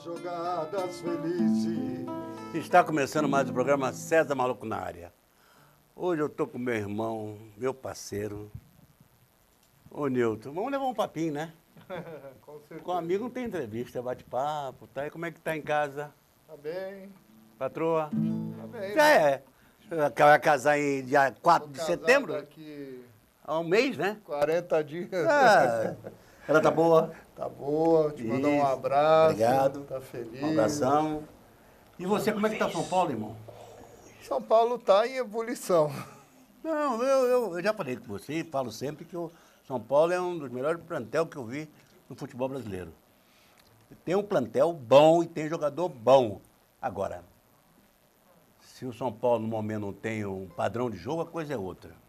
jogadas felizes. Está começando mais o programa César Maluco na área. Hoje eu tô com meu irmão, meu parceiro, ô Nilton. Vamos levar um papinho, né? Com certeza. Com amigo não tem entrevista, é bate-papo, tá? E como é que tá em casa? Tá bem, Patroa? tá bem. Já é. Vai casar em dia 4 Vou de casar setembro? daqui Há um mês, né? 40 dias. Ah, ela tá boa? Tá boa, te mandar um Isso. abraço. Obrigado. Tá feliz. Um abração. E você, como é que tá São Paulo, irmão? São Paulo tá em ebulição. Não, eu já falei com você e falo sempre que o São Paulo é um dos melhores plantel que eu vi no futebol brasileiro. Tem um plantel bom e tem jogador bom. Agora, se o São Paulo no momento não tem um padrão de jogo, a coisa é outra.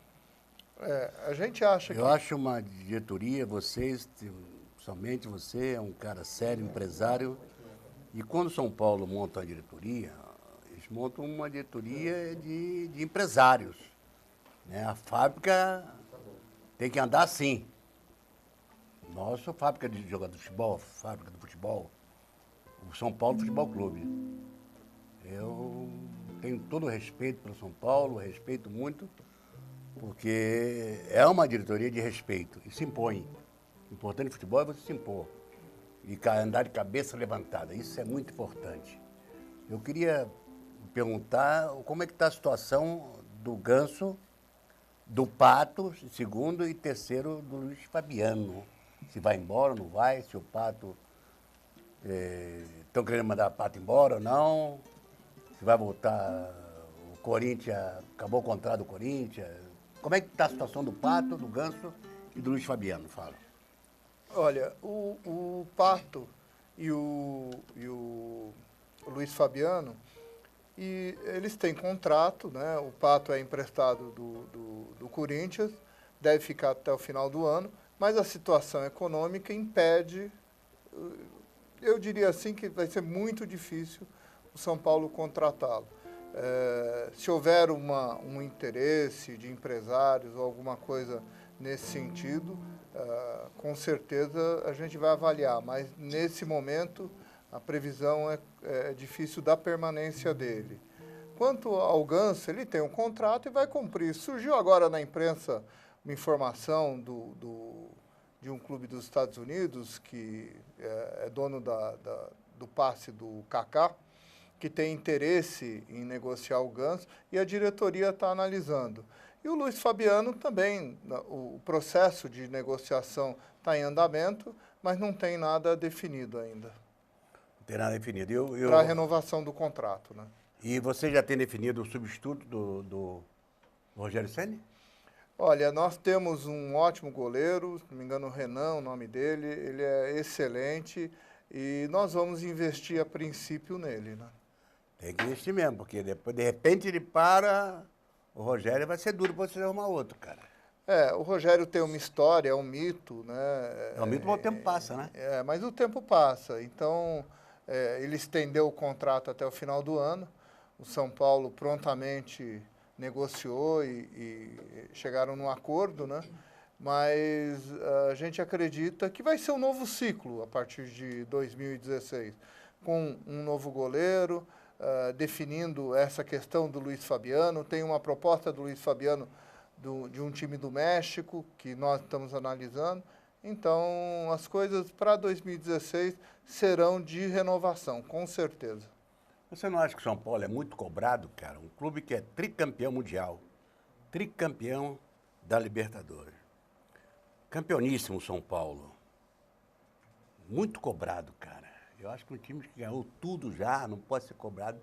A gente acha Eu acho uma diretoria, vocês, somente você, é um cara sério, empresário. E quando o São Paulo monta uma diretoria, eles montam uma diretoria de empresários. Né? A fábrica tem que andar assim. Nossa fábrica de jogador de futebol, fábrica do futebol, o São Paulo Futebol Clube. Eu tenho todo o respeito pelo São Paulo, respeito muito, porque é uma diretoria de respeito e se impõe. O importante no futebol é você se impor e andar de cabeça levantada. Isso é muito importante. Eu queria perguntar como é que está a situação do Ganso, do Pato, segundo e terceiro do Luiz Fabiano. Se vai embora ou não vai, se o Pato... Estão querendo mandar o Pato embora ou não, se vai voltar o Corinthians, acabou o contrato do Corinthians. Como é que está a situação do Pato, do Ganso e do Luiz Fabiano, fala? olha, o Pato e o Luiz Fabiano, e eles têm contrato, né? O Pato é emprestado do Corinthians, deve ficar até o final do ano, mas a situação econômica impede, eu diria assim, que vai ser muito difícil o São Paulo contratá-lo. Se houver um interesse de empresários ou alguma coisa nesse sentido, com certeza a gente vai avaliar, mas nesse momento a previsão é difícil da permanência dele. Quanto ao Ganso, ele tem um contrato e vai cumprir. Surgiu agora na imprensa uma informação de um clube dos Estados Unidos, que é dono do passe do Kaká, que tem interesse em negociar o Ganso, e a diretoria está analisando. E o Luiz Fabiano também, o processo de negociação está em andamento, mas não tem nada definido ainda. Não tem nada definido. Para a renovação do contrato, né? E você já tem definido o substituto do Rogério Ceni? Olha, nós temos um ótimo goleiro, se não me engano o Renan, o nome dele, ele é excelente e nós vamos investir a princípio nele, né? Tem que investir mesmo, porque depois, de repente, ele para, o Rogério vai ser duro para você arrumar outro, cara. O Rogério tem uma história, é um mito, né? É um mito, mas o tempo passa, né? Mas o tempo passa, então ele estendeu o contrato até o final do ano, o São Paulo prontamente negociou e chegaram num acordo, né? Mas a gente acredita que vai ser um novo ciclo a partir de 2016, com um novo goleiro, definindo essa questão do Luiz Fabiano. Tem uma proposta do Luiz Fabiano de um time do México, que nós estamos analisando. Então, as coisas para 2016 serão de renovação, com certeza. Você não acha que o São Paulo é muito cobrado, cara? Um clube que é tricampeão mundial, tricampeão da Libertadores. Campeoníssimo São Paulo. Muito cobrado, cara. Eu acho que um time que ganhou tudo já não pode ser cobrado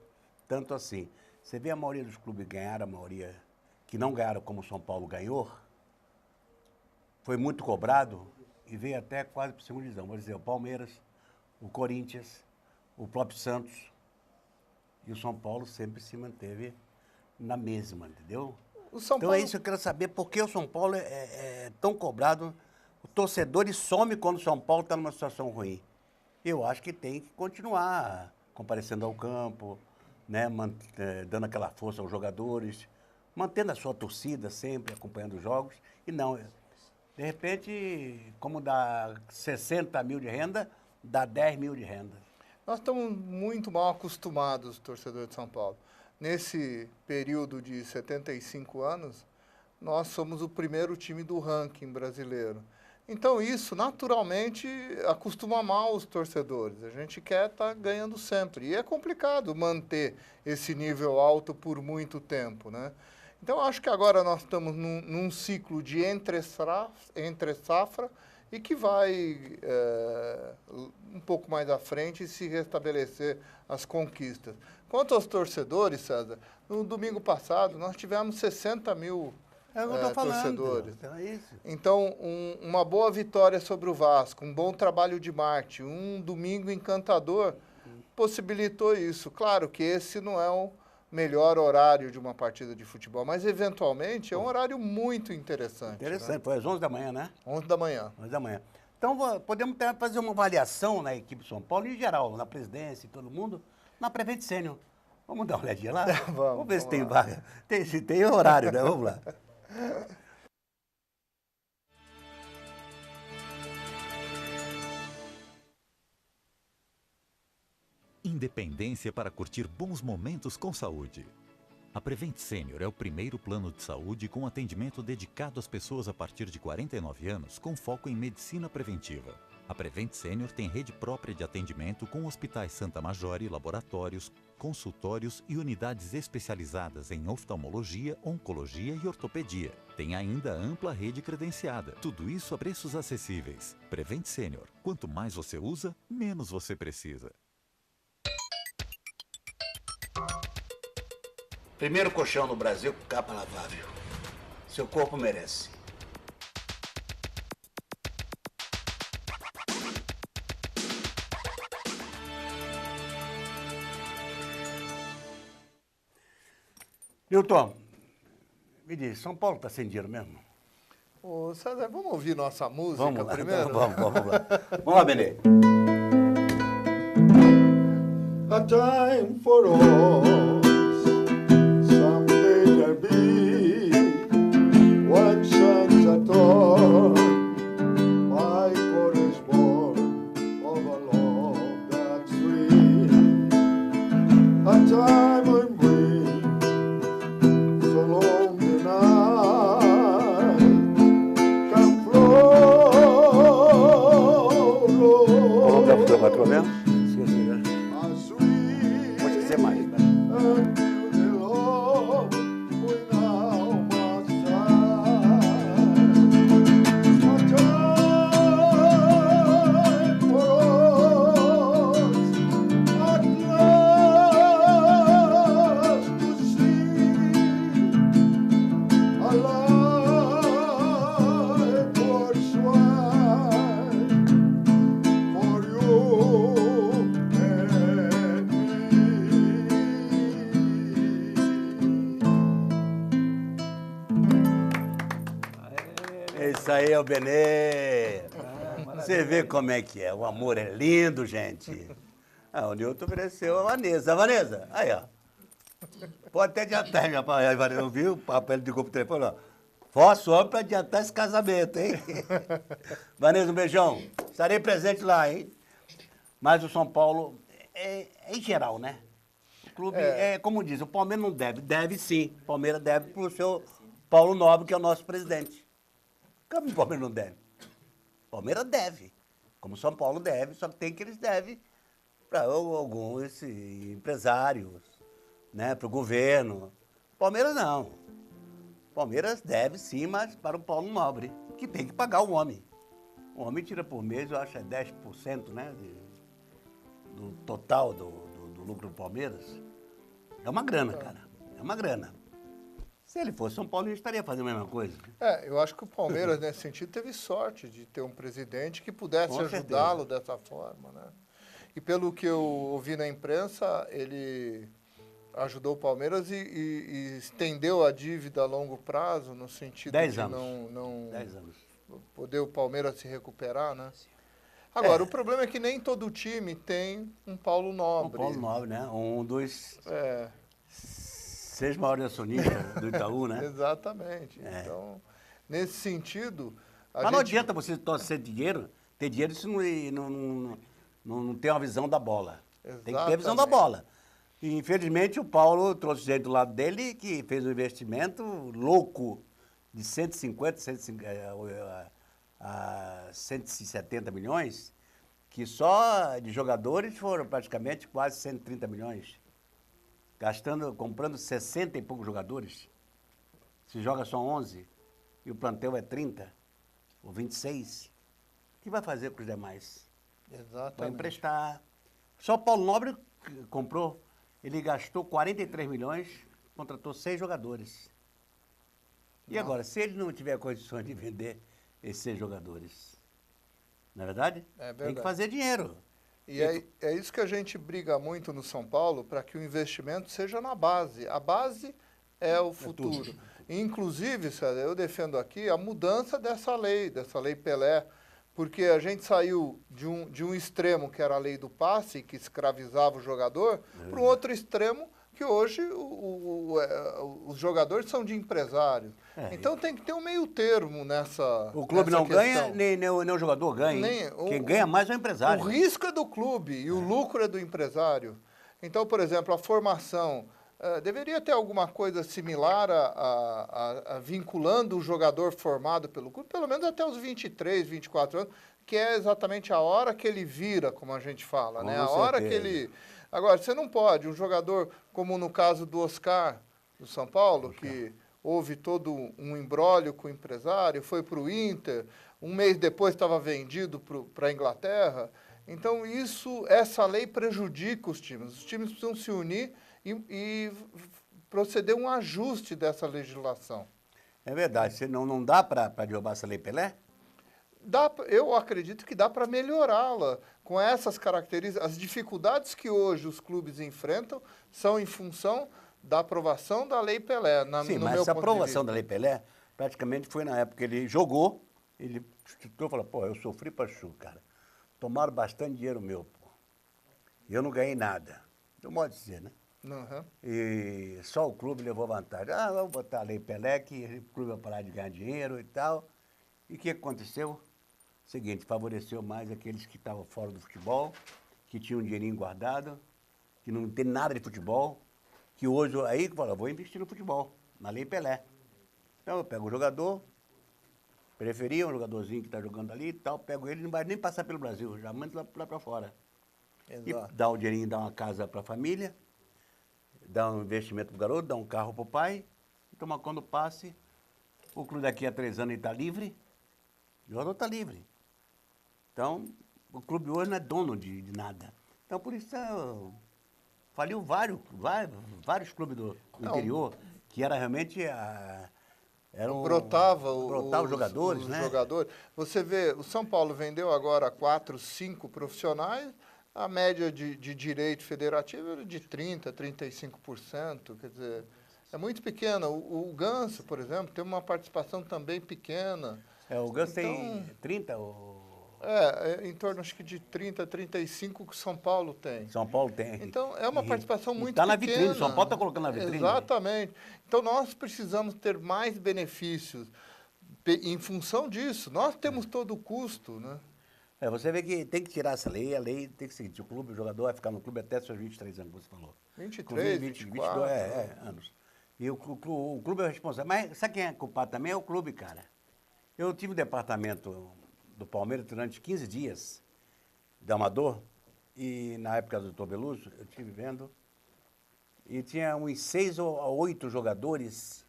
tanto assim. Você vê a maioria dos clubes ganhar, a maioria que não ganharam como o São Paulo ganhou, foi muito cobrado e veio até quase para a segunda divisão. Vou dizer, o Palmeiras, o Corinthians, o próprio Santos. E o São Paulo sempre se manteve na mesma, entendeu? Então é isso que eu quero saber, por que o São Paulo é tão cobrado? O torcedor some quando o São Paulo está numa situação ruim. Eu acho que tem que continuar comparecendo ao campo, né, dando aquela força aos jogadores, mantendo a sua torcida sempre, acompanhando os jogos. E não, de repente, como dá 60 mil de renda, dá 10 mil de renda. Nós estamos muito mal acostumados, torcedores de São Paulo. Nesse período de 75 anos, nós somos o primeiro time do ranking brasileiro. Então isso, naturalmente, acostuma mal os torcedores. A gente quer estar ganhando sempre. E é complicado manter esse nível alto por muito tempo, né? Então, acho que agora nós estamos num ciclo de entre safra e que vai um pouco mais à frente se restabelecer as conquistas. Quanto aos torcedores, César, no domingo passado nós tivemos 60 mil torcedores. Então, é isso. Então, uma boa vitória sobre o Vasco, um bom trabalho de marketing, um domingo encantador, possibilitou isso. Claro que esse não é o melhor horário de uma partida de futebol, mas eventualmente é um horário muito interessante. Interessante, né? foi às 11 da manhã, né? 11 da manhã. 11 da manhã. Então, podemos fazer uma avaliação na equipe de São Paulo, em geral, na presidência e todo mundo, na Prevent Sênior. Vamos dar uma olhadinha lá? Vamos ver se tem vaga. Se tem horário, né? Vamos lá. Independência para curtir bons momentos com saúde. A Prevent Sênior é o primeiro plano de saúde com atendimento dedicado às pessoas a partir de 49 anos com foco em medicina preventiva. A Prevent Sênior tem rede própria de atendimento com hospitais Santa Majore, laboratórios, consultórios e unidades especializadas em oftalmologia, oncologia e ortopedia. Tem ainda ampla rede credenciada. Tudo isso a preços acessíveis. Prevent Sênior. Quanto mais você usa, menos você precisa. Primeiro colchão no Brasil com capa lavável. Seu corpo merece. Nilton, me diz, São Paulo está sem dinheiro mesmo? Ô, César, vamos ouvir nossa música Vamos lá, primeiro? Vamos lá. Vamos lá, Benê. A time for us, someday there'll be one chance at all. My God is born of a love that's free. A time when we so long the night can flow. Vamos dar o patrão mesmo? As sweet Pode esquecer mais. Né? until the Lord we now must die. A time for us at last to see a life worth while for you and me. É isso aí, é o Benê. Você vê como é que é. O amor é lindo, gente. Ah, o Nilton ofereceu a Vanessa. A Vanessa, aí, ó. Pode até adiantar, minha pai. Eu vi o papo, ele ligou pro telefone, ó. Força o homem para adiantar esse casamento, hein? Vanessa, um beijão. Estarei presente lá, hein? Mas o São Paulo, em geral, né? O clube, como diz, o Palmeiras não deve. Deve sim. O Palmeiras deve pro seu Paulo Nobre, que é o nosso presidente. Como o Palmeiras não deve? O Palmeiras deve. Como o São Paulo deve, só que tem que eles devem para alguns empresários, né? Para o governo. Palmeiras não. Palmeiras deve sim, mas para o Paulo Nobre, que tem que pagar o homem. O homem tira por mês, eu acho, 10%, né? Do total do lucro do Palmeiras. É uma grana, cara. É uma grana. Se ele fosse São Paulo, ele estaria fazendo a mesma coisa. Eu acho que o Palmeiras, nesse sentido, teve sorte de ter um presidente que pudesse Com ajudá-lo dessa forma, né? E pelo que eu ouvi na imprensa, ele ajudou o Palmeiras e estendeu a dívida a longo prazo, no sentido 10 de anos. não 10 anos. poder o Palmeiras se recuperar, né? Agora, o problema é que nem todo time tem um Paulo O Nobre. Paulo Nobre, né? Um dos É, 6 maiores acionistas do Itaú, né? exatamente. Então, nesse sentido... Mas não adianta você torcer dinheiro, ter dinheiro se não tem uma visão da bola. Tem que ter visão da Exatamente. bola. E, infelizmente, o Paulo trouxe gente do lado dele que fez um investimento louco de 150, 170 milhões, que só de jogadores foram praticamente quase 130 milhões. Comprando 60 e poucos jogadores. Se joga só 11 e o plantel é 30 ou 26, o que vai fazer com os demais? Vai Exatamente. emprestar. Só o Paulo Nobre comprou. Ele gastou 43 milhões, contratou 6 jogadores. E agora, se ele não tiver condições de vender esses 6 jogadores, não é verdade? É Tem que verdade. fazer dinheiro. E é isso que a gente briga muito no São Paulo, para que o investimento seja na base. A base é o futuro. Inclusive, César, eu defendo aqui a mudança dessa lei Pelé, porque a gente saiu de um extremo, que era a lei do passe, que escravizava o jogador, para um outro extremo, que hoje os jogadores são de empresários. É, Então tem que ter um meio termo nessa O clube nessa não ganha, questão. nem o jogador ganha. Nem- Hein? o- Quem ganha mais é o empresário. O risco é do clube e o lucro é do empresário. Então, por exemplo, a formação deveria ter alguma coisa similar a vinculando o jogador formado pelo clube, pelo menos até os 23, 24 anos, que é exatamente a hora que ele vira, como a gente fala, né? Com A hora que certeza. ele... Agora, você não pode, um jogador como no caso do Oscar, do São Paulo, que houve todo um imbróglio com o empresário, foi para o Inter, um mês depois estava vendido para a Inglaterra. Então, essa lei prejudica os times. Os times precisam se unir e proceder um ajuste dessa legislação. É verdade. Não dá para derrubar essa lei Pelé? Eu acredito que dá para melhorá-la com essas características. As dificuldades que hoje os clubes enfrentam são em função da aprovação da Lei Pelé. Sim, no mas meu essa ponto de aprovação vista. da lei Pelé praticamente foi na época que ele jogou, ele chutou e falou, pô, eu sofri pra chu, cara. Tomaram bastante dinheiro meu, pô. E eu não ganhei nada. Eu modo de dizer, né? Uhum. E só o clube levou vantagem. Ah, vamos botar a lei Pelé, que o clube vai parar de ganhar dinheiro e tal. E o que aconteceu? Seguinte, favoreceu mais aqueles que estavam fora do futebol, que tinham um dinheirinho guardado, que não tem nada de futebol, que hoje, aí, fala, vou investir no futebol, na lei Pelé. Então, eu pego o jogador, preferia um jogadorzinho que está jogando ali e tal, pego ele, não vai nem passar pelo Brasil, já manda lá para fora. E Exato. dá o dinheirinho, dá uma casa para a família, dá um investimento para o garoto, dá um carro para o pai, então, mas quando passe, o clube daqui a 3 anos ele está livre, o jogador está livre. Então, o clube hoje não é dono de nada. Então, por isso, faliu vários clubes do Não. interior, que era realmente Brotava os jogadores, os né? jogadores. Você vê, o São Paulo vendeu agora 4, 5 profissionais, a média de direito federativo era de 30%, 35%, quer dizer, é muito pequena. O Ganso, por exemplo, tem uma participação também pequena. O Ganso tem Então, 30, em torno, acho que de 30, 35 que o São Paulo tem. São Paulo tem. Então, é uma participação muito Está na pequena. vitrine, São Paulo está colocando na vitrine. Exatamente. Então, nós precisamos ter mais benefícios em função disso. Nós temos todo o custo, né? Você vê que tem que tirar essa lei, a lei tem que seguir. O jogador vai ficar no clube até seus 23 anos, como você falou. 23, 24. 22 anos. E o clube é responsável. Mas sabe quem é culpado também? É o clube, cara. Eu tive um departamento do Palmeiras durante 15 dias, da Amador, e na época do Dr. Beluso, eu estive vendo, e tinha uns 6 ou 8 jogadores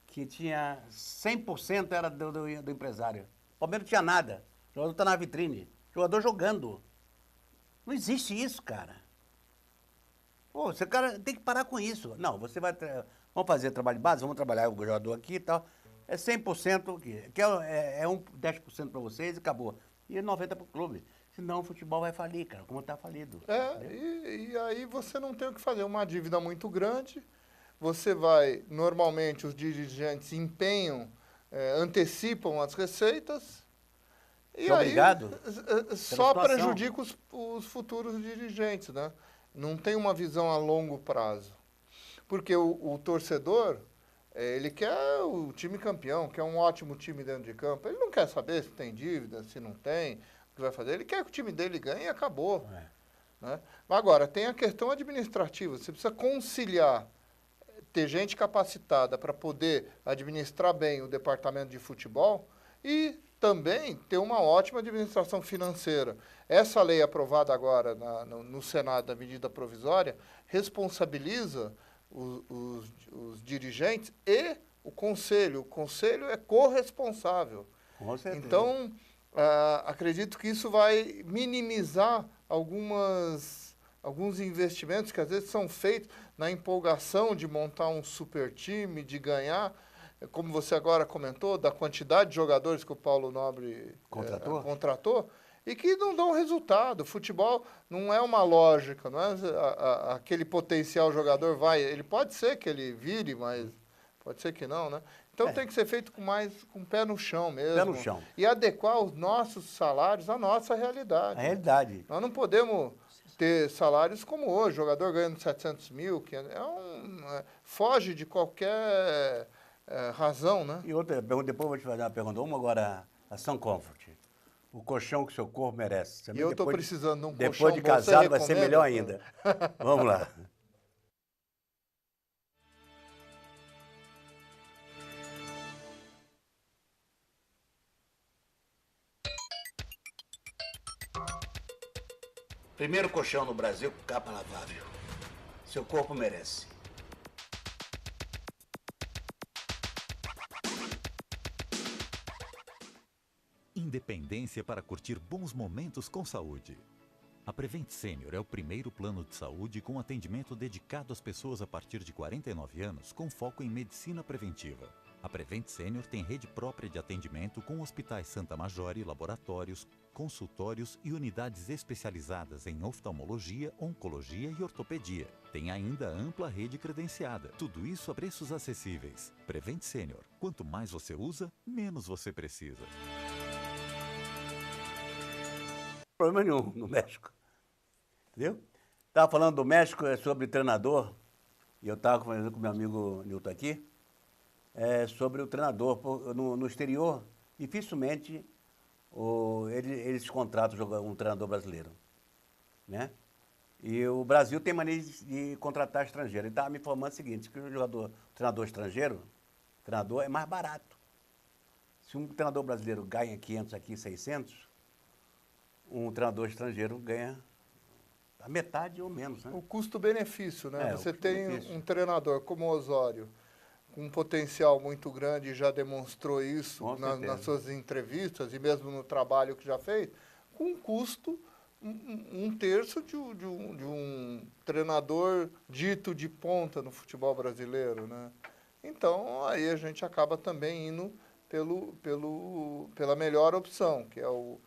que tinha 100% era do empresário. O Palmeiras não tinha nada. O jogador está na vitrine. O jogador jogando. Não existe isso, cara. Pô, você cara tem que parar com isso. Não, você vai... Vamos fazer trabalho de base, vamos trabalhar o jogador aqui e tal. É 100%, que é 10% para vocês e acabou. E 90% para o clube. Senão o futebol vai falir, cara, como está falido. E aí você não tem o que fazer. Uma dívida muito grande. Você vai... Normalmente, os dirigentes antecipam as receitas. E aí, obrigado só situação. prejudica os futuros dirigentes, né? Não tem uma visão a longo prazo. Porque o torcedor, ele quer o time campeão, quer um ótimo time dentro de campo. Ele não quer saber se tem dívida, se não tem, o que vai fazer. Ele quer que o time dele ganhe e acabou. né? Agora, tem a questão administrativa. Você precisa conciliar, ter gente capacitada para poder administrar bem o departamento de futebol e também ter uma ótima administração financeira. Essa lei aprovada agora no Senado, da medida provisória, responsabiliza os dirigentes e o conselho. O conselho é corresponsável. Com certeza. Então, acredito que isso vai minimizar alguns investimentos que às vezes são feitos na empolgação de montar um super time, de ganhar, como você agora comentou, da quantidade de jogadores que o Paulo Nobre contratou e que não dão resultado. O futebol não é uma lógica, não é aquele potencial jogador ele pode ser que ele vire, mas pode ser que não, né? Então tem que ser feito com o pé no chão mesmo. Pé no chão. E adequar os nossos salários à nossa realidade. A realidade. Nós não podemos ter salários como hoje, jogador ganhando 700 mil, que foge de qualquer razão, né? E outra pergunta, depois eu vou te fazer uma pergunta. Uma agora, a Sun Comfort. O colchão que seu corpo merece. Também E eu estou precisando de um colchão. Depois de Você casado vai ser recomenda? melhor ainda. Vamos lá. Primeiro colchão no Brasil com capa lavável. Seu corpo merece. Independência para curtir bons momentos com saúde. A Prevent Senior é o primeiro plano de saúde com atendimento dedicado às pessoas a partir de 49 anos com foco em medicina preventiva. A Prevent Senior tem rede própria de atendimento com hospitais Santa Majore, laboratórios, consultórios e unidades especializadas em oftalmologia, oncologia e ortopedia. Tem ainda ampla rede credenciada. Tudo isso a preços acessíveis. Prevent Senior. Quanto mais você usa, menos você precisa. Problema nenhum no México. Entendeu? Estava falando do México, sobre treinador, e eu estava conversando com meu amigo Nilton aqui, sobre o treinador. No exterior, dificilmente eles contratam um treinador brasileiro, né? E o Brasil tem maneira de contratar estrangeiro. Ele estava me informando o seguinte, que o treinador estrangeiro, é mais barato. Se um treinador brasileiro ganha 500 aqui, 600, um treinador estrangeiro ganha a metade ou menos, né? O custo-benefício, né? Você tem custo-benefício. um treinador como o Osório, com um potencial muito grande, e já demonstrou isso nas suas entrevistas e mesmo no trabalho que já fez, com um custo um terço de um treinador dito de ponta no futebol brasileiro, né? Então, aí a gente acaba também indo pela melhor opção, que é o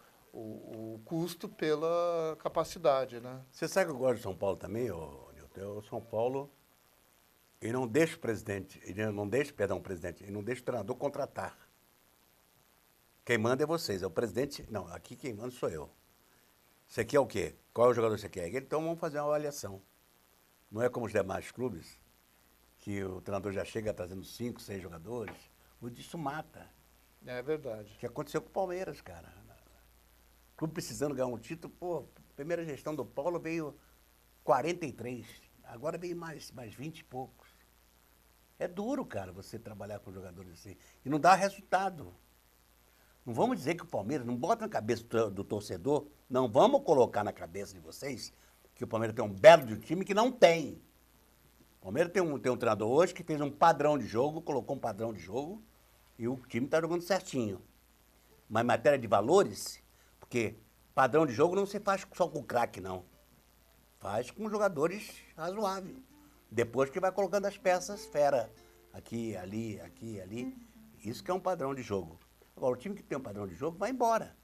custo pela capacidade, né? Você sabe que eu gosto de São Paulo também, Nilton? O São Paulo, ele não deixa o presidente, ele não deixa o treinador contratar. Quem manda é vocês, é o presidente. Não, aqui quem manda sou eu. Você quer o quê? Qual é o jogador que você quer? Então vamos fazer uma avaliação. Não é como os demais clubes, que o treinador já chega trazendo 5, 6 jogadores. Isso mata. É verdade. O que aconteceu com o Palmeiras, cara. O clube precisando ganhar um título, primeira gestão do Paulo veio 43, agora veio mais 20 e poucos. É duro, cara, você trabalhar com jogadores assim. E não dá resultado. Não vamos dizer que o Palmeiras, não bota na cabeça do torcedor, não vamos colocar na cabeça de vocês que o Palmeiras tem um belo de time que não tem. O Palmeiras tem um treinador hoje que fez um padrão de jogo, colocou um padrão de jogo e o time está jogando certinho. Mas em matéria de valores, porque padrão de jogo não se faz só com craque, não. Faz com jogadores razoáveis. Depois que vai colocando as peças fera. Aqui, ali, aqui, ali. Isso que é um padrão de jogo. Agora, o time que tem um padrão de jogo vai embora.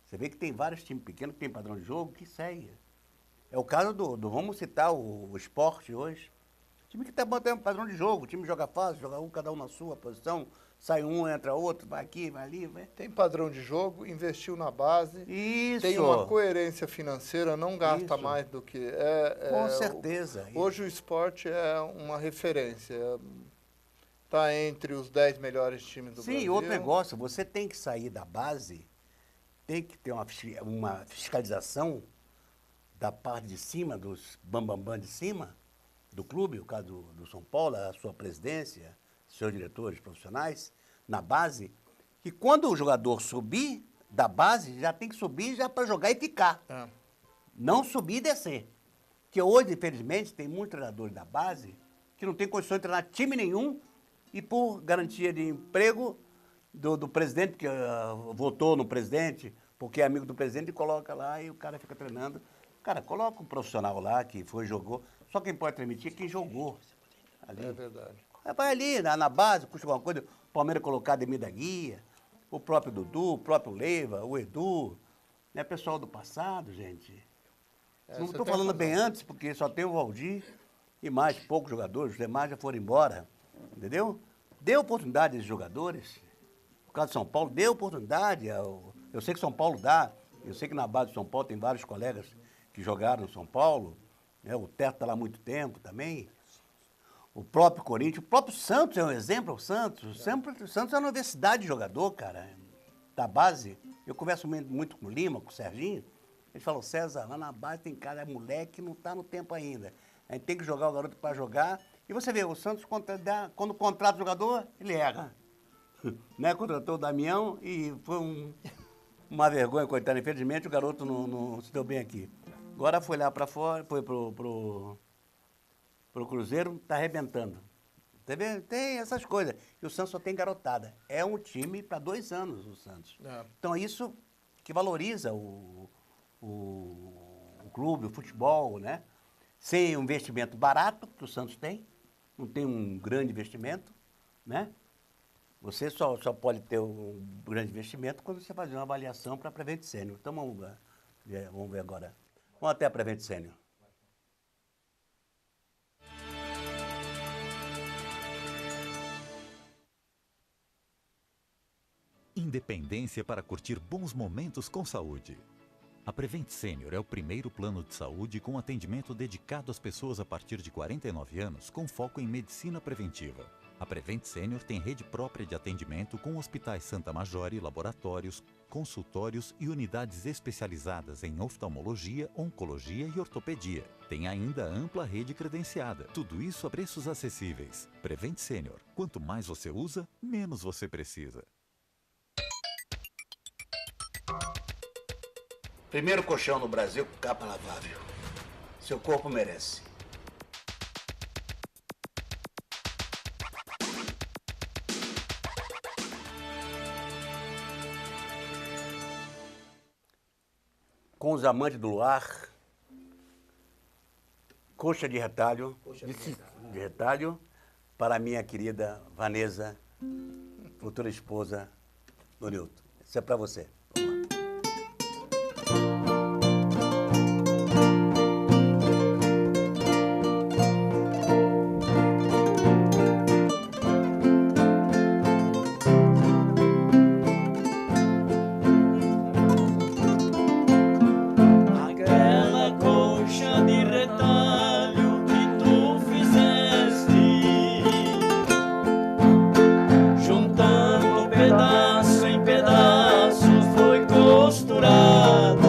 Você vê que tem vários times pequenos que tem padrão de jogo que segue. É o caso vamos citar o Sport hoje. O time que tem um padrão de jogo, o time joga fácil, joga cada um na sua posição, sai um, entra outro, vai aqui, vai ali, vai. Tem padrão de jogo, investiu na base. Isso. Tem uma coerência financeira, não gasta Isso. mais do que... Com certeza. Hoje o esporte é uma referência. Está entre os 10 melhores times do Brasil. Sim, outro negócio, você tem que sair da base, tem que ter uma fiscalização da parte de cima, dos bambambam de cima do clube, o caso do São Paulo, a sua presidência, seus diretores profissionais, na base, que quando o jogador subir da base, já tem que subir já para jogar e ficar. É. Não subir e descer. Porque hoje, infelizmente, tem muitos treinadores da base que não tem condições de treinar time nenhum e por garantia de emprego do presidente, porque votou no presidente, porque é amigo do presidente, e coloca lá e o cara fica treinando. Cara, coloca um profissional lá que foi, jogou. Só quem pode transmitir é quem jogou. Ali. É verdade. Vai ali, na base, custa alguma coisa, o Palmeiras colocar Ademir da Guia, o próprio Dudu, o próprio Leiva, o Edu, né? Pessoal do passado, gente. Não você estou tem falando razão. bem antes, porque só tem o Valdir e mais poucos jogadores, os demais já foram embora, entendeu? Dê oportunidade a esses jogadores. No caso de São Paulo, dê oportunidade. Eu sei que São Paulo dá, eu sei que na base de São Paulo tem vários colegas que jogaram no São Paulo, né? O Teto está lá há muito tempo também. O próprio Corinthians, o próprio Santos é um exemplo, o Santos. O Santos é uma universidade de jogador, cara, da base. Eu converso muito com o Lima, com o Serginho. Eles falam, César, lá na base tem cara, moleque que não está no tempo ainda. A gente tem que jogar o garoto para jogar. E você vê, o Santos, quando contrata o jogador, ele erra. Né? Contratou o Damião e foi uma vergonha, coitado. Infelizmente, o garoto não se deu bem aqui. Agora foi lá para fora, foi pro Cruzeiro, está arrebentando. Tá vendo? Tem essas coisas. E o Santos só tem garotada. É um time para 2 anos, o Santos. É. Então, é isso que valoriza o clube, o futebol, né? Sem um investimento barato, que o Santos tem. Não tem um grande investimento, né? Você só pode ter um grande investimento quando você fazer uma avaliação para a Prevent Senior. Então, vamos ver agora. Vamos até a Prevent Senior. Independência para curtir bons momentos com saúde. A Prevent Senior é o primeiro plano de saúde com atendimento dedicado às pessoas a partir de 49 anos com foco em medicina preventiva. A Prevent Senior tem rede própria de atendimento com hospitais Santa Majore, laboratórios, consultórios e unidades especializadas em oftalmologia, oncologia e ortopedia. Tem ainda ampla rede credenciada. Tudo isso a preços acessíveis. Prevent Senior. Quanto mais você usa, menos você precisa. Primeiro colchão no Brasil com capa lavável. Seu corpo merece. Com os amantes do luar, coxa de retalho, de retalho para a minha querida Vanessa, futura esposa do Nilton. Isso é para você. Vamos lá. Aquela coxa de retalho que tu fizeste, juntando pedaço em pedaço, foi costurada.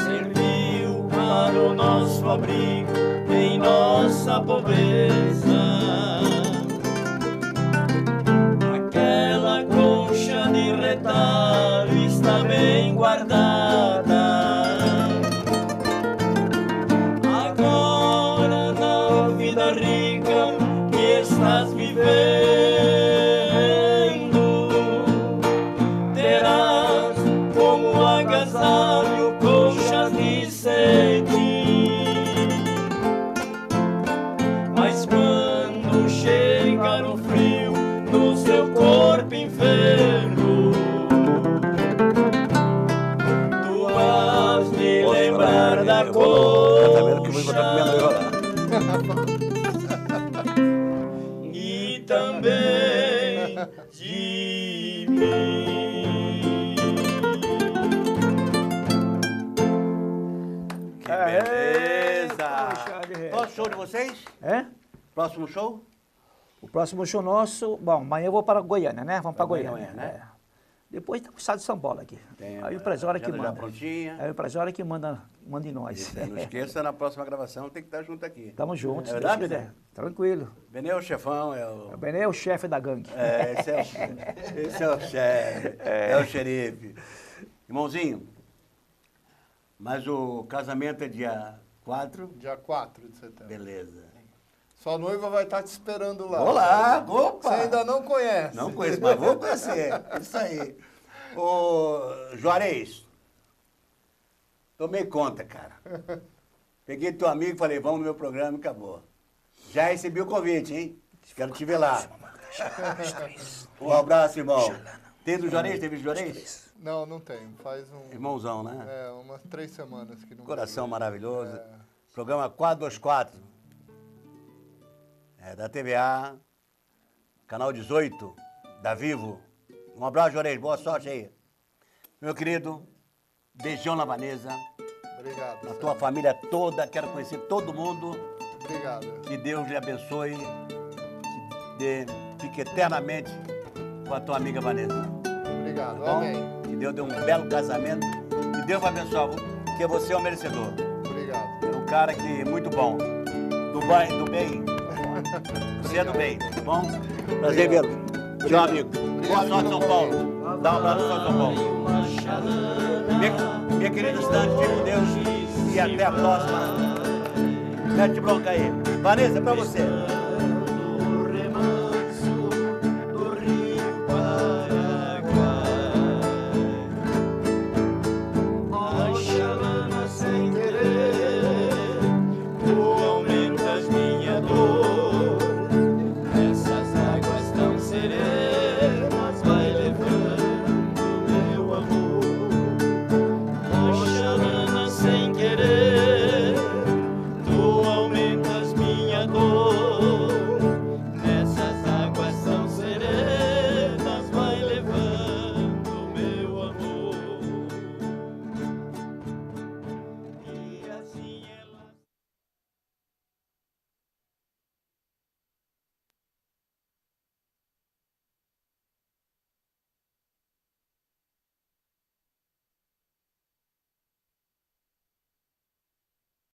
Serviu para o nosso abrigo em nossa pobreza. Aquela concha de retalho está bem guardada. Agora na vida rica que estás vivendo, terás como agasalho conchas de cetim. Mas quando chegar o frio no seu corpo enfermo, tu has de lembrar da Casamento que eu vou botar com minha noiva lá. e também de mim. Que beleza! Poxa, de Qual o show de vocês? É? Próximo show? O próximo show nosso, bom, amanhã eu vou para Goiânia, né? Vamos para Amanhã, Goiânia. né? É. Depois tem o estado de São Paulo aqui. Tem Aí o empresário que agenda já manda. prontinha. Aí o empresário que manda em nós. Isso, não esqueça, na próxima gravação tem que estar junto aqui. Tamo juntos, É se Deus verdade, quiser. Tranquilo. Benê é o chefão, é o... O Benê é o chefe da gangue. É, esse é o chefe, é o xerife. Irmãozinho, mas o casamento é dia 4? Dia 4 de setembro. Beleza. Sua noiva vai estar te esperando lá. Vou lá, opa! Você ainda não conhece. Não conheço, mas vou conhecer. Isso aí. Ô, Juarez, tomei conta, cara. Peguei teu amigo e falei, vamos no meu programa e acabou. Já recebi o convite, hein? Quero te ver lá. Um abraço, irmão. Tem do Juarez? Teve do Juarez? Não, não tenho. Faz Irmãozão, né? umas 3 semanas que não. Coração vejo. maravilhoso. Programa 424. Da TVA. Canal 18. Da Vivo. Um abraço, Juarez. Boa sorte aí. Meu querido, beijão na Vanessa. Obrigado. Na Sérgio. tua família toda. Quero conhecer todo mundo. Obrigado. Que Deus lhe abençoe. Fique eternamente com a tua amiga Vanessa. Obrigado. Tá bom? Amém. Que Deus dê um belo casamento. Que Deus vai abençoar, porque você é um merecedor. Obrigado. É um cara que muito bom. Do bem. Você é do bem, tá bom? Prazer vê-lo. Tchau, amigo. Boa sorte, São Paulo. Dá um abraço em São Paulo. Minha querida estante, fique com Deus. E até a próxima. Mete bronca aí. Vanessa, é pra você.